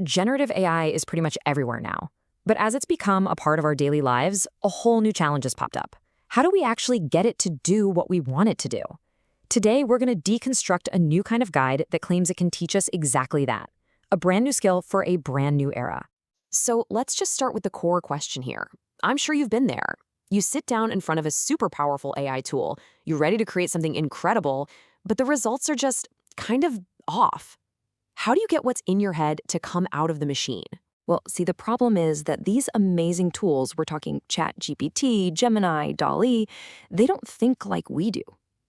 Generative AI is pretty much everywhere now. But as it's become a part of our daily lives, a whole new challenge has popped up. How do we actually get it to do what we want it to do? Today, we're going to deconstruct a new kind of guide that claims it can teach us exactly that. A brand new skill for a brand new era. So let's just start with the core question here. I'm sure you've been there. You sit down in front of a super powerful AI tool, you're ready to create something incredible, but the results are just kind of off. How do you get what's in your head to come out of the machine? Well, see, the problem is that these amazing tools, we're talking ChatGPT, Gemini, DALL-E, they don't think like we do.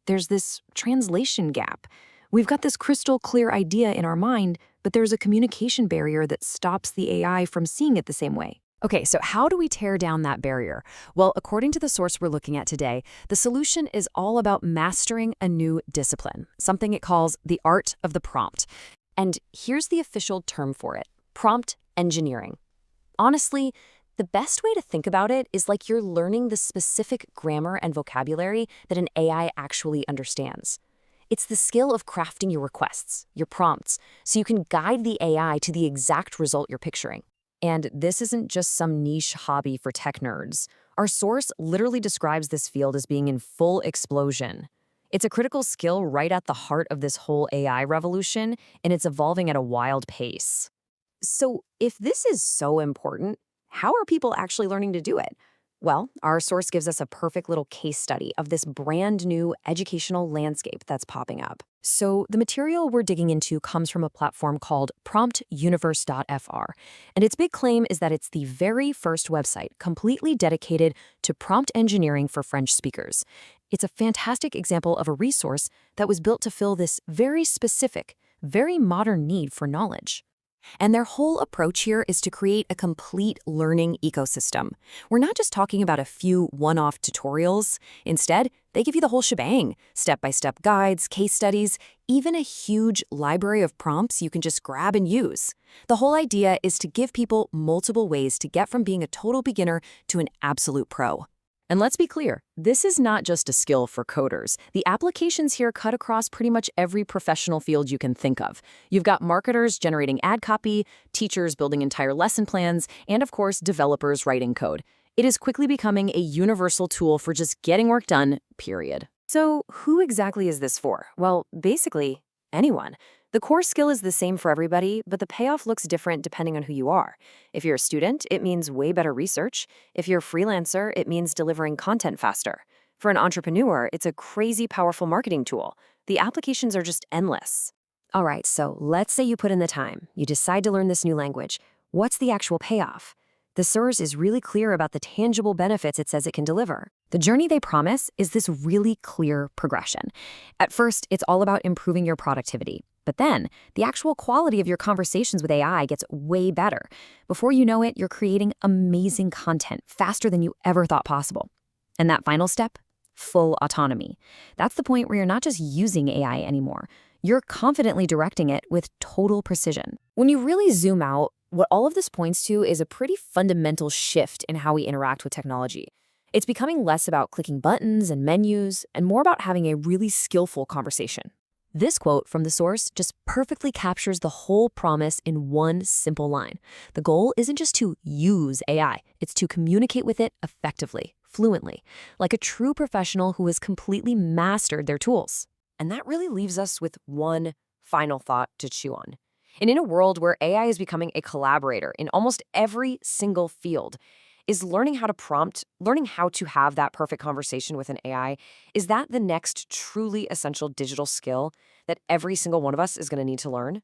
There's this translation gap. We've got this crystal clear idea in our mind, but there's a communication barrier that stops the AI from seeing it the same way. Okay, so how do we tear down that barrier? Well, according to the source we're looking at today, the solution is all about mastering a new discipline, something it calls the art of the prompt. And here's the official term for it: prompt engineering. Honestly, the best way to think about it is like you're learning the specific grammar and vocabulary that an AI actually understands. It's the skill of crafting your requests, your prompts, so you can guide the AI to the exact result you're picturing. And this isn't just some niche hobby for tech nerds. Our source literally describes this field as being in full explosion. It's a critical skill right at the heart of this whole AI revolution, and it's evolving at a wild pace. So if this is so important, how are people actually learning to do it? Well, our source gives us a perfect little case study of this brand new educational landscape that's popping up. So the material we're digging into comes from a platform called Univers.fr, and its big claim is that it's the very first website completely dedicated to prompt engineering for French speakers. It's a fantastic example of a resource that was built to fill this very specific, very modern need for knowledge. And their whole approach here is to create a complete learning ecosystem. We're not just talking about a few one-off tutorials. Instead, they give you the whole shebang: step-by-step guides, case studies, even a huge library of prompts you can just grab and use. The whole idea is to give people multiple ways to get from being a total beginner to an absolute pro. And let's be clear, this is not just a skill for coders. The applications here cut across pretty much every professional field you can think of. You've got marketers generating ad copy, teachers building entire lesson plans, and of course, developers writing code. It is quickly becoming a universal tool for just getting work done, period. So who exactly is this for? Well, basically, anyone. The core skill is the same for everybody, but the payoff looks different depending on who you are. If you're a student, it means way better research. If you're a freelancer, it means delivering content faster. For an entrepreneur, it's a crazy powerful marketing tool. The applications are just endless. All right, so let's say you put in the time. You decide to learn this new language. What's the actual payoff? The source is really clear about the tangible benefits it says it can deliver. The journey they promise is this really clear progression. At first, it's all about improving your productivity. But then, the actual quality of your conversations with AI gets way better. Before you know it, you're creating amazing content faster than you ever thought possible. And that final step? Full autonomy. That's the point where you're not just using AI anymore. You're confidently directing it with total precision. When you really zoom out, what all of this points to is a pretty fundamental shift in how we interact with technology. It's becoming less about clicking buttons and menus and more about having a really skillful conversation. This quote from the source just perfectly captures the whole promise in one simple line. The goal isn't just to use AI, it's to communicate with it effectively, fluently, like a true professional who has completely mastered their tools. And that really leaves us with one final thought to chew on. And in a world where AI is becoming a collaborator in almost every single field, is learning how to prompt, learning how to have that perfect conversation with an AI, is that the next truly essential digital skill that every single one of us is going to need to learn?